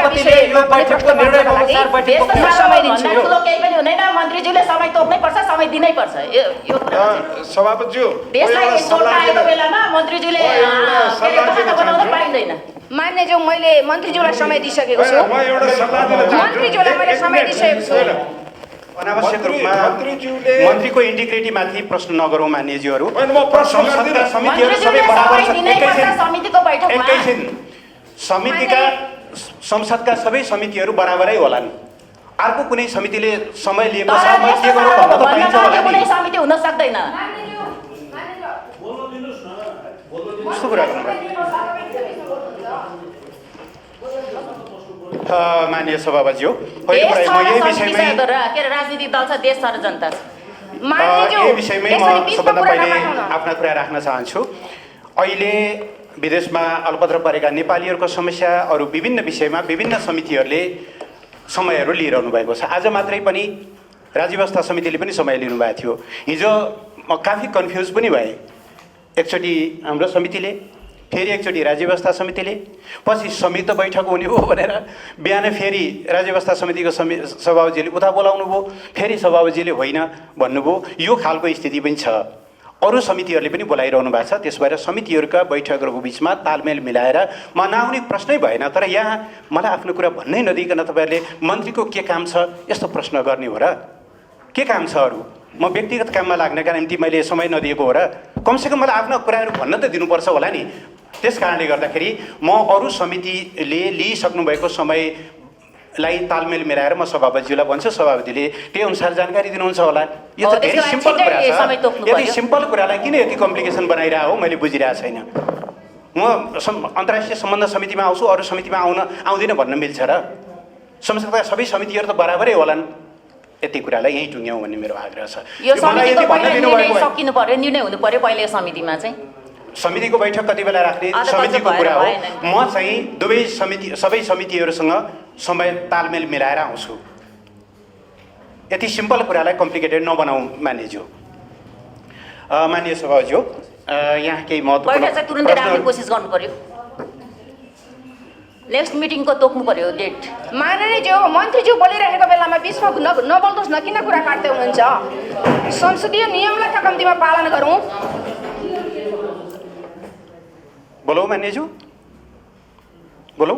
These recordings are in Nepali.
सभापतिले यो बैठकको निर्णय अनुसार बैठकको समय दिन्छु ठुलो केही पनि हुँदैन मन्त्रीज्यूले समय तोक्नै पर्छ समय दिनै पर्छ यो सभापतिज्यू देशलाई जोड्न आएको बेलामा मन्त्रीज्यूले बहाना बनाउन पाइँदैन मान्यज्यू मैले मन्त्रीज्यूलाई समय दिइसकेको छु मन्त्रीज्यूलाई मैले समय दिइसकेको छु अनावश्यक रूपमा मन्त्रीको इन्टिग्रिटीमाथि प्रश्न नगरौँ मान्यज्यूहरू समितिहरू सबै बराबर छन् एकैछिन समितिका संसदका सबै समितिहरू बराबरै होलान् अर्को कुनै समितिले समय लिएको छ म के गरौँ भन्न त पाइन्छ होला कुनै समिति हुन सक्दैन कस्तो कुरा गर्नुभयो मान्य सभापतिज्यू पहिलो कुरा म यही विषयमै के राजनीतिक दल छ देश छ र जनता छ यही विषयमै म सबभन्दा पहिले आफ्ना कुरा राख्न चाहन्छु अहिले विदेशमा अल्पत्र परेका नेपालीहरूको समस्या अरू विभिन्न विषयमा विभिन्न समितिहरूले समयहरू लिइरहनु भएको छ आज मात्रै पनि राज्य व्यवस्था समितिले पनि समय लिनुभएको थियो हिजो म काफी कन्फ्युज पनि भएँ एकचोटि हाम्रो समितिले फेरि एकचोटि राज्य व्यवस्था समितिले पछि संयुक्त बैठक हुने हो भनेर बिहान फेरि राज्य व्यवस्था समितिको सभापतिजीले उता बोलाउनु भयो फेरि सभापतिजीले होइन भन्नुभयो यो खालको स्थिति पनि छ अरू समितिहरूले पनि बोलाइरहनु भएको छ त्यसो भएर समितिहरूका बैठकहरूको बिचमा तालमेल मिलाएर म नआउने प्रश्नै भएन तर यहाँ मलाई आफ्नो कुरा भन्नै नदिइकन तपाईँहरूले मन्त्रीको के काम छ यस्तो प्रश्न गर्ने हो र के काम छ अरू म व्यक्तिगत काममा लाग्नका निम्ति मैले समय नदिएको हो र कमसेकम मलाई आफ्ना कुराहरू भन्न त दिनुपर्छ होला नि त्यस कारणले गर्दाखेरि म अरू समितिले लिइसक्नुभएको समयलाई तालमेल मिलाएर म सभापतिज्यूलाई भन्छु सभापतिले त्यही अनुसार जानकारी दिनुहुन्छ होला यो त धेरै सिम्पल कुरा छ यति सिम्पल कुरालाई किन यति कम्प्लिकेसन बनाइरहेको हो मैले बुझिरहेको छैन म अन्तर्राष्ट्रिय सम्बन्ध समितिमा आउँछु अरू समितिमा आउँदिनँ भन्न मिल्छ र संसदका सबै समितिहरू त बराबरै होलान् यति कुरालाई यहीँ टुङ्ग्याउँ भन्ने मेरो आग्रह छ यो सकिनु पर्यो निर्णय हुनु पर्यो पहिले समितिमा चाहिँ समितिको बैठक कति बेला राख्ने समितिको कुरा हो म चाहिँ दुवै सबै समितिहरूसँग समय तालमेल मिलाएर आउँछु यति सिम्पल कुरालाई कम्प्लिकेटेड नबनाऊ मान्यज्यू मान्य सभाज्यू यहाँ केही महत्त्वपूर्ण तुरुन्तै राख्ने कोसिस गर्नु पर्यो नेक्स्ट मिटिङको तोक्नु पर्यो डेट माननीयज्यू मन्त्रीज्यू बोलिरहेको बेलामा बिचमा नबोल्नुहोस् न किन कुरा काट्दै हुनुहुन्छ संसदीय नियमलाई त कम्तीमा पालन गरौँ बोलौ मान्यज्यू बोलौ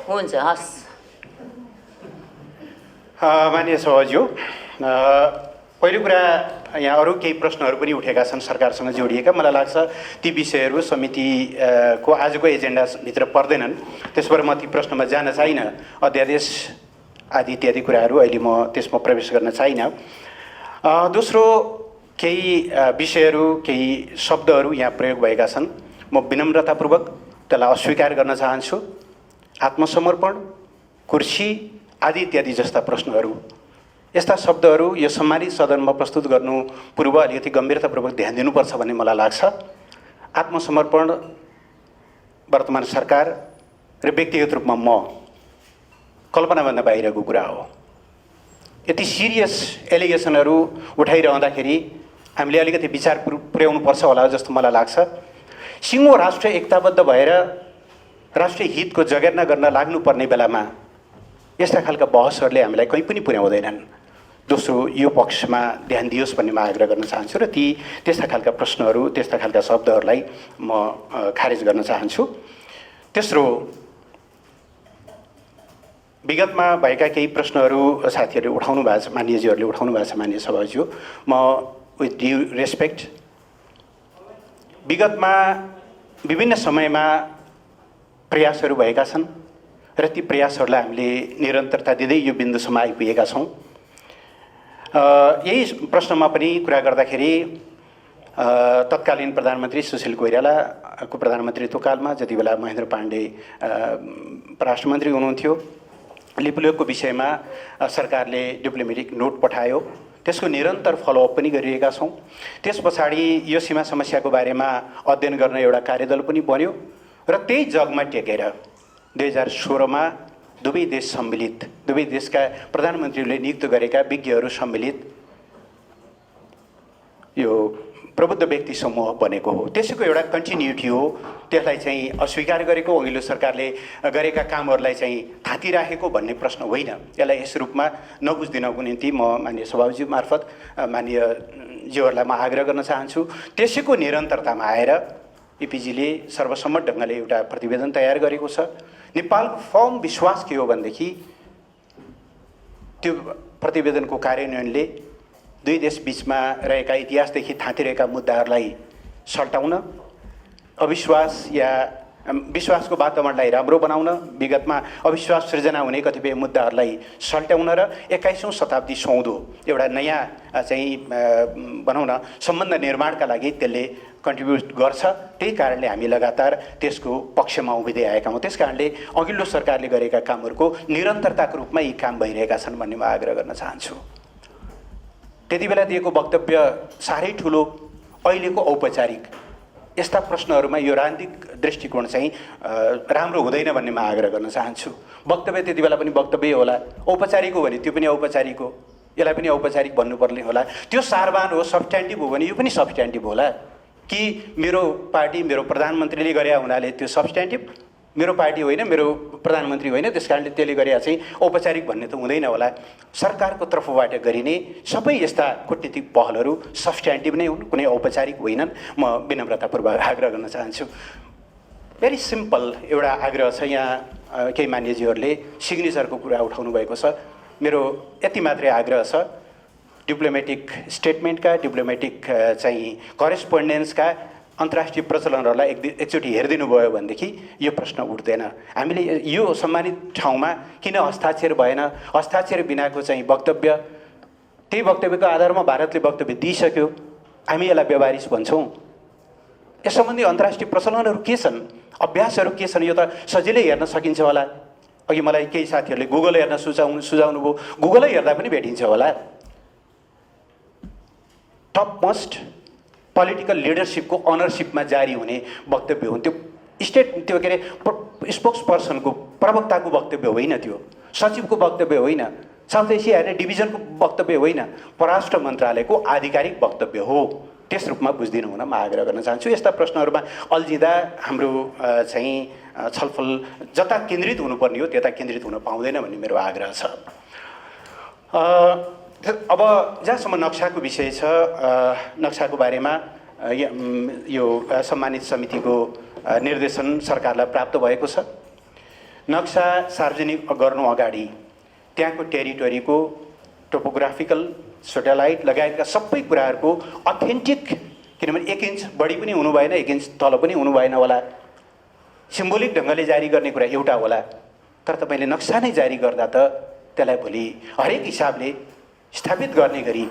हुन्छ हस् मान्य सभाज्यू पहिलो कुरा यहाँ अरू केही प्रश्नहरू पनि उठेका छन् सरकारसँग जोडिएका मलाई लाग्छ ती विषयहरू समितिको आजको एजेन्डाभित्र पर्दैनन् त्यसबाट म ती प्रश्नमा जान चाहिनँ अध्यादेश आदि इत्यादि कुराहरू अहिले म त्यसमा प्रवेश गर्न चाहिनँ दोस्रो केही विषयहरू केही शब्दहरू यहाँ प्रयोग भएका छन् म विनम्रतापूर्वक त्यसलाई अस्वीकार गर्न चाहन्छु आत्मसमर्पण कुर्सी आदि इत्यादि जस्ता प्रश्नहरू यस्ता शब्दहरू यो सम्मानित सदनमा प्रस्तुत गर्नु पूर्व अलिकति गम्भीरतापूर्वक ध्यान दिनुपर्छ भन्ने मलाई लाग्छ आत्मसमर्पण वर्तमान सरकार र व्यक्तिगत रूपमा म कल्पनाभन्दा बाहिरको कुरा हो यति सिरियस एलिगेसनहरू उठाइरहँदाखेरि हामीले अलिकति विचार पुर्याउनु पर्छ होला जस्तो मलाई लाग्छ सिङ्गो राष्ट्र एकताबद्ध भएर राष्ट्रिय हितको जगेर्ना गर्न लाग्नुपर्ने बेलामा यस्ता खालका बहसहरूले हामीलाई कहीँ पनि पुर्याउँदैनन् दोस्रो यो पक्षमा ध्यान दियोस् भन्ने म आग्रह गर्न चाहन्छु र त्यस्ता खालका प्रश्नहरू त्यस्ता खालका शब्दहरूलाई म खारेज गर्न चाहन्छु तेस्रो विगतमा भएका केही प्रश्नहरू साथीहरूले उठाउनु भएको छ मान्यज्यूहरूले उठाउनु भएको छ मान्य सभाज्यू म विथ ड्यु रेस्पेक्ट विगतमा विभिन्न समयमा प्रयासहरू भएका छन् र ती प्रयासहरूलाई हामीले निरन्तरता दिँदै यो बिन्दुसम्म आइपुगेका छौँ यही प्रश्नमा पनि कुरा गर्दाखेरि तत्कालीन प्रधानमन्त्री सुशील कोइरालाको प्रधानमन्त्रीत्व कालमा जति बेला महेन्द्र पाण्डे परराष्ट्र मन्त्री हुनुहुन्थ्यो लिपुलेखको विषयमा सरकारले डिप्लोमेटिक नोट पठायो त्यसको निरन्तर फलोअप पनि गरिरहेका छौँ त्यस पछाडि यो सीमा समस्याको बारेमा अध्ययन गर्न एउटा कार्यदल पनि बन्यो र त्यही जगमा टेकेर 2016मा दुवै देश सम्मिलित दुवै देशका प्रधानमन्त्रीले नियुक्त गरेका विज्ञहरू सम्मिलित यो प्रबुद्ध व्यक्ति समूह बनेको हो, त्यसैको एउटा कन्टिन्युटी हो। त्यसलाई चाहिँ अस्वीकार गरेको, अघिल्लो सरकारले गरेका कामहरूलाई चाहिँ थाती राखेको भन्ने प्रश्न होइन। यसलाई यस रूपमा नबुझिदिनको निम्ति म माननीय सभापति मार्फत माननीय ज्यूहरूलाई म आग्रह गर्न चाहन्छु। त्यसैको निरन्तरतामा आएर एपीजीले सर्वसम्मत ढङ्गले एउटा प्रतिवेदन तयार गरेको छ। नेपालको फर्म विश्वास के हो भनेदेखि त्यो प्रतिवेदनको कार्यान्वयनले दुई देश बीचमा रहेका इतिहासदेखि थाँतिरहेका मुद्दाहरूलाई सल्टाउन, अविश्वास या विश्वासको वातावरणलाई राम्रो बनाउन, विगतमा अविश्वास सृजना हुने कतिपय मुद्दाहरूलाई सल्टाउन र 21औं शताब्दी सुहाउँदो एउटा नयाँ चाहिँ भनौँ न सम्बन्ध निर्माणका लागि त्यसले कन्ट्रिब्युट गर्छ। त्यही कारणले हामी लगातार त्यसको पक्षमा उभिँदै आएका हौँ। त्यस कारणले अघिल्लो सरकारले गरेका कामहरूको निरन्तरताको रूपमा यी काम भइरहेका छन् भन्ने म आग्रह गर्न चाहन्छु। त्यति बेला दिएको वक्तव्य साह्रै ठुलो, अहिलेको औपचारिक यस्ता प्रश्नहरूमा यो राजनीतिक दृष्टिकोण चाहिँ राम्रो हुँदैन भन्ने म आग्रह गर्न चाहन्छु। वक्तव्य त्यति बेला पनि वक्तव्य होला, औपचारिक हो भने त्यो पनि औपचारिक हो, यसलाई पनि औपचारिक भन्नुपर्ने होला। त्यो सारवान हो, सब्स्ट्यान्टिभ हो भने यो पनि सब्स्ट्यान्टिभ होला कि मेरो पार्टी मेरो प्रधानमन्त्रीले गरे हुनाले त्यो सब्स्ट्यान्टिभ, मेरो पार्टी होइन मेरो प्रधानमन्त्री होइन त्यस कारणले त्यसले गरे चाहिँ औपचारिक भन्ने त हुँदैन होला। सरकारको तर्फबाट गरिने सबै यस्ता कूटनीतिक पहलहरू सब्स्ट्यान्टिभ नै हुन्, कुनै औपचारिक होइनन्। म विनम्रतापूर्वक आग्रह गर्न चाहन्छु। भेरी सिम्पल एउटा आग्रह छ। यहाँ केही मान्यजीहरूले सिग्नेचरको कुरा उठाउनु भएको छ। मेरो यति मात्रै आग्रह छ, डिप्लोमेटिक स्टेटमेन्टका, डिप्लोमेटिक चाहिँ करेस्पोन्डेन्सका अन्तर्राष्ट्रिय प्रचलनहरूलाई एकचोटि हेरिदिनु भयो भनेदेखि यो प्रश्न उठ्दैन। हामीले यो सम्मानित ठाउँमा किन हस्ताक्षर भएन, हस्ताक्षर बिनाको चाहिँ वक्तव्य, त्यही वक्तव्यको आधारमा भारतले वक्तव्य दिइसक्यो, हामी यसलाई व्यवहारिक भन्छौँ। यस सम्बन्धी अन्तर्राष्ट्रिय प्रचलनहरू के छन्, अभ्यासहरू के छन्, यो त सजिलै हेर्न सकिन्छ होला। अघि मलाई केही साथीहरूले गुगल हेर्न सुझाउनु भयो, गुगलै हेर्दा पनि भेटिन्छ होला। टप मोस्ट पोलिटिकल लिडरसिपको अनरसिपमा जारी हुने वक्तव्य हो त्यो। त्यो के अरे स्पोक्स पर्सनको, प्रवक्ताको वक्तव्य होइन, त्यो सचिवको वक्तव्य होइन, साउथ एसिया हेर्ने डिभिजनको वक्तव्य होइन, परराष्ट्र मन्त्रालयको आधिकारिक वक्तव्य हो। त्यस रूपमा बुझिदिनु हुन म आग्रह गर्न चाहन्छु। यस्ता प्रश्नहरूमा अल्झिँदा हाम्रो चाहिँ छलफल जता केन्द्रित हुनुपर्ने हो त्यता केन्द्रित हुन पाउँदैन भन्ने मेरो आग्रह छ। अब जहाँसम्म नक्साको विषय छ, नक्साको बारेमा यो सम्मानित समितिको निर्देशन सरकारलाई प्राप्त भएको छ। नक्सा सार्वजनिक गर्नु अगाडि त्यहाँको टेरिटोरीको टोपोग्राफिकल, सेटेलाइट लगायतका सबै कुराहरूको अथेन्टिक, किनभने 1 इन्च बढी पनि हुनु भएन, 1 इन्च तल पनि हुनु भएन होला, सिम्बोलिक ढङ्गले जारी गर्ने कुरा एउटा होला। तर तपाईँले नक्सा नै जारी गर्दा त त्यसलाई भोलि हरेक हिसाबले स्थापित गर्ने गरी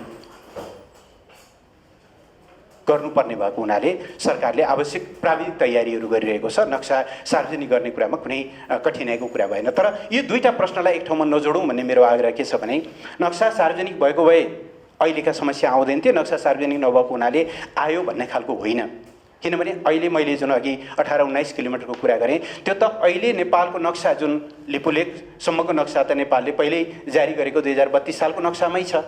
गर्नुपर्ने भएको हुनाले सरकारले आवश्यक प्राविधिक तयारीहरू गरिरहेको छ। नक्सा सार्वजनिक गर्ने कुरामा कुनै कठिनाइको कुरा भएन। तर यो दुईटा प्रश्नलाई एक ठाउँमा नजोडौँ भन्ने मेरो आग्रह के छ भने, नक्सा सार्वजनिक भएको भए अहिलेका समस्या आउँदैन थियो, नक्सा सार्वजनिक नभएको हुनाले आयो भन्ने खालको होइन। किनभने अहिले मैले जुन अघि 18-19 किलोमिटरको कुरा गरेँ, त्यो त अहिले नेपालको नक्सा जुन लिपुलेखसम्मको नक्सा त नेपालले पहिल्यै जारी गरेको 2032 सालको नक्सामै छ।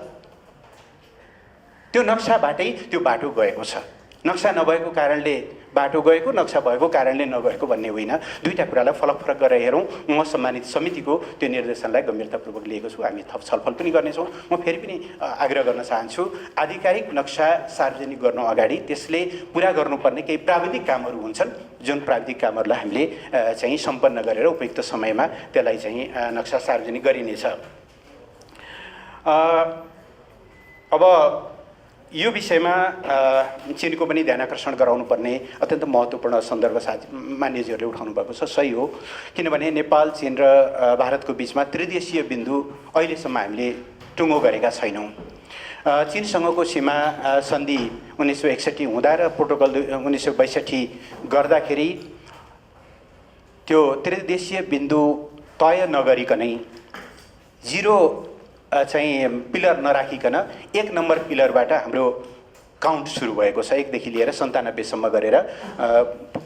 त्यो नक्साबाटै त्यो बाटो गएको छ। नक्सा नभएको कारणले बाटो गएको, नक्सा भएको कारणले नगएको भन्ने होइन। दुईटा कुरालाई फरक गरेर हेरौँ। म सम्मानित समितिको त्यो निर्देशनलाई गम्भीरतापूर्वक लिएको छु। हामी थप छलफल पनि गर्नेछौँ। म फेरि पनि आग्रह गर्न चाहन्छु, आधिकारिक नक्सा सार्वजनिक गर्नु अगाडि त्यसले पुरा गर्नुपर्ने केही प्राविधिक कामहरू हुन्छन्, जुन प्राविधिक कामहरूलाई हामीले चाहिँ सम्पन्न गरेर उपयुक्त समयमा त्यसलाई चाहिँ नक्सा सार्वजनिक गरिनेछ। अब यो विषयमा चिनको पनि ध्यान आकर्षण गराउनुपर्ने अत्यन्त महत्त्वपूर्ण सन्दर्भ मान्यजीहरूले उठाउनु भएको छ। सही हो, किनभने नेपाल, चीन र भारतको बिचमा त्रिदेशीय बिन्दु अहिलेसम्म हामीले टुङ्गो गरेका छैनौँ। चीनसँगको सीमा सन्धि 1961 हुँदा र प्रोटोकल 1962 गर्दाखेरि त्यो त्रिदेशीय बिन्दु तय नगरिकनै जिरो चाहिँ पिलर नराखिकन 1 नम्बर पिलरबाट हाम्रो काउन्ट सुरु भएको छ। 1 देखि लिएर 97 सम्म गरेर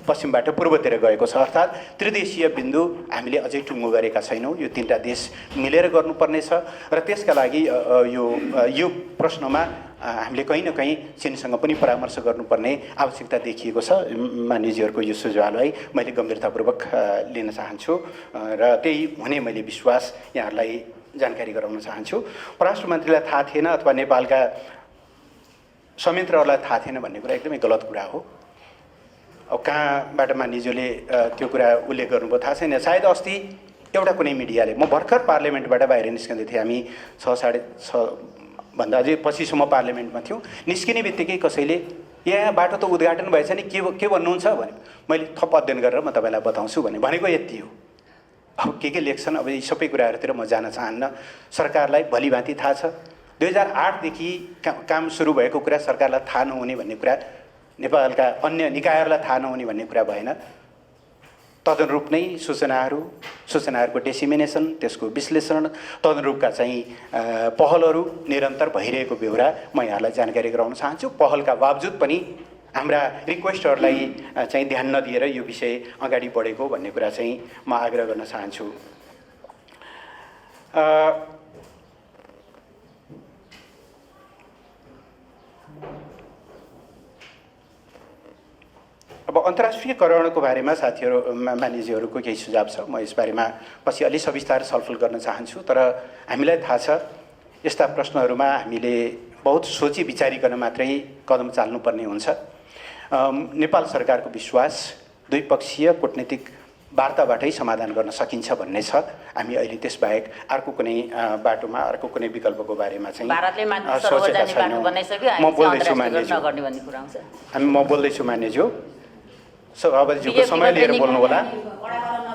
पश्चिमबाट पूर्वतिर गएको छ। अर्थात् त्रिदेशीय बिन्दु हामीले अझै टुङ्गो गरेका छैनौँ। यो 3टा देश मिलेर गर्नुपर्ने छ र त्यसका लागि यो प्रश्नमा हामीले कहीँ न कहीँ चीनसँग पनि परामर्श गर्नुपर्ने आवश्यकता देखिएको छ। मान्यजीहरूको यो सुझावलाई मैले गम्भीरतापूर्वक लिन चाहन्छु र त्यही हुने मैले विश्वास यहाँहरूलाई जानकारी गराउन चाहन्छु। परराष्ट्र मन्त्रीलाई थाहा थिएन अथवा नेपालका संयन्त्रहरूलाई थाहा थिएन भन्ने कुरा एकदमै गलत कुरा हो। अब कहाँबाट मान्यज्यूले त्यो कुरा उल्लेख गर्नुभयो थाहा छैन। सायद अस्ति एउटा कुनै मिडियाले, म भर्खर पार्लियामेन्टबाट बाहिर निस्कँदै थिएँ, हामी 6:30 भन्दा अझै पछिसम्म पार्लियामेन्टमा थियौँ। निस्किने बित्तिकै कसैले यहाँ बाटो त उद्घाटन भएछ नि, के भन्नुहुन्छ भन्यो। मैले थप अध्ययन गरेर म तपाईँलाई बताउँछु भनेको यति हो। अब के लेख्छन् अब यी सबै कुराहरूतिर म जान चाहन्न। सरकारलाई भलीभाँति थाहा छ। 2008देखि काम सुरु भएको कुरा सरकारलाई थाहा नहुने भन्ने कुरा, नेपालका अन्य निकायहरूलाई थाहा नहुने भन्ने कुरा भएन। तदनुरूप नै सूचनाहरूको डिसेमिनेसन, त्यसको विश्लेषण, तदनुरूपका चाहिँ पहलहरू निरन्तर भइरहेको बेहोरा म यहाँलाई जानकारी गराउन चाहन्छु। पहलका बावजुद पनि हाम्रा रिक्वेस्टहरूलाई चाहिँ ध्यान नदिएर यो विषय अगाडि बढेको भन्ने कुरा चाहिँ म आग्रह गर्न चाहन्छु। अब अन्तर्राष्ट्रियकरणको बारेमा साथीहरू मानिसहरूको केही सुझाव छ। म यस बारेमा पछि अलि सविस्तार छलफल गर्न चाहन्छु। तर हामीलाई थाहा छ यस्ता प्रश्नहरूमा हामीले बहुत सोची विचारिकन मात्रै कदम चाल्नुपर्ने हुन्छ। नेपाल सरकारको विश्वास द्विपक्षीय कूटनीतिक वार्ताबाटै समाधान गर्न सकिन्छ भन्ने छ। हामी अहिले त्यसबाहेक अर्को कुनै बाटोमा, अर्को कुनै विकल्पको बारेमा चाहिँ सोचेका छैनौँ। म बोल्दैछु मान्यज्यू, सभापतिज्यूको समय लिएर बोल्नु होला।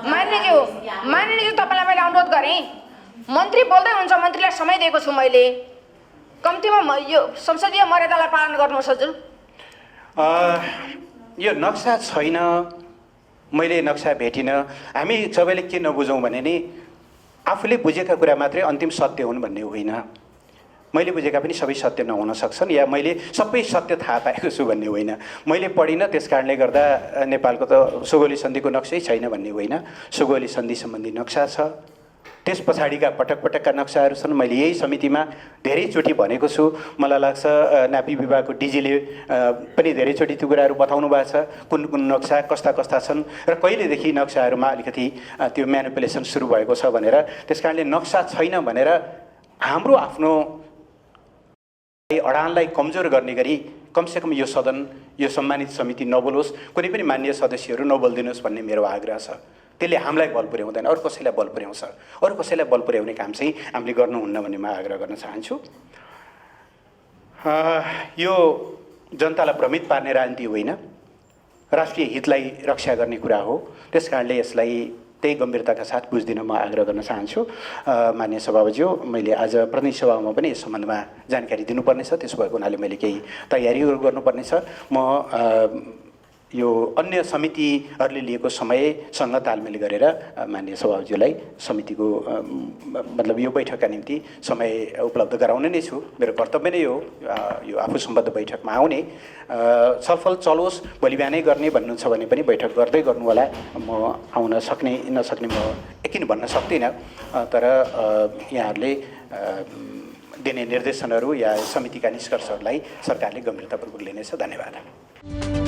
मान्यज्यू तपाईँलाई मैले अनुरोध गरेँ, मन्त्री बोल्दै हुन्छ, मन्त्रीलाई समय दिएको छु मैले। कम्तीमा यो संसदीय मर्यादालाई पालन गर्नुहोस् हजुर। यो नक्सा छैन, मैले नक्सा भेटिनँ। हामी सबैले के नबुझौँ भने नि आफूले बुझेका कुरा मात्रै अन्तिम सत्य हुन् भन्ने होइन। मैले बुझेका पनि सबै सत्य नहुन सक्छन्, या मैले सबै सत्य थाहा पाएको छु भन्ने होइन। मैले पढिनँ त्यस कारणले गर्दा नेपालको त सुगौली सन्धिको नक्सै छैन भन्ने होइन। सुगौली सन्धि सम्बन्धी नक्सा छ, त्यस पछाडिका पटकका नक्साहरू छन्। मैले यही समितिमा धेरैचोटि भनेको छु। मलाई लाग्छ नापी विभागको डिजीले पनि धेरैचोटि त्यो कुराहरू बताउनु भएको छ, कुन कुन नक्सा कस्ता छन् र कहिलेदेखि नक्साहरूमा अलिकति त्यो म्यानिपुलेसन सुरु भएको छ भनेर। त्यस कारणले नक्सा छैन भनेर हाम्रो आफ्नो अडानलाई कमजोर गर्ने गरी कमसेकम यो सदन, यो सम्मानित समिति नबोलोस्, कुनै पनि मान्य सदस्यहरू नबोलिदिनुहोस् भन्ने मेरो आग्रह छ। त्यसले हामीलाई बल पुर्याउँदैन, अरू कसैलाई बल पुर्याउँछ। अरू कसैलाई बल पुर्याउने काम चाहिँ हामीले गर्नुहुन्न भन्ने म आग्रह गर्न चाहन्छु। यो जनतालाई भ्रमित पार्ने राजनीति होइन, राष्ट्रिय हितलाई रक्षा गर्ने कुरा हो। त्यस कारणले यसलाई त्यही गम्भीरताका साथ बुझ्दिन म आग्रह गर्न चाहन्छु। मान्य सभापतिज्यू, मैले आज प्रतिनिधि सभामा पनि यस सम्बन्धमा जानकारी दिनुपर्नेछ। त्यसो भएको हुनाले मैले केही तयारीहरू गर्नुपर्नेछ। म यो अन्य समितिहरूले लिएको समयसँग तालमेल गरेर माननीय सभापतिज्यूलाई समितिको मतलब यो बैठकका निम्ति समय उपलब्ध गराउने नै छु। मेरो कर्तव्य नै हो यो आफू सम्बद्ध बैठकमा आउने। छलफल चलोस्, भोलि बिहानै गर्ने भन्नुहुन्छ भने पनि बैठक गर्दै गर्नु होला। म आउन सक्ने नसक्ने म यकिन भन्न सक्दिनँ, तर यहाँहरूले दिने निर्देशनहरू या समितिका निष्कर्षहरूलाई सरकारले गम्भीरतापूर्वक लिनेछ। धन्यवाद।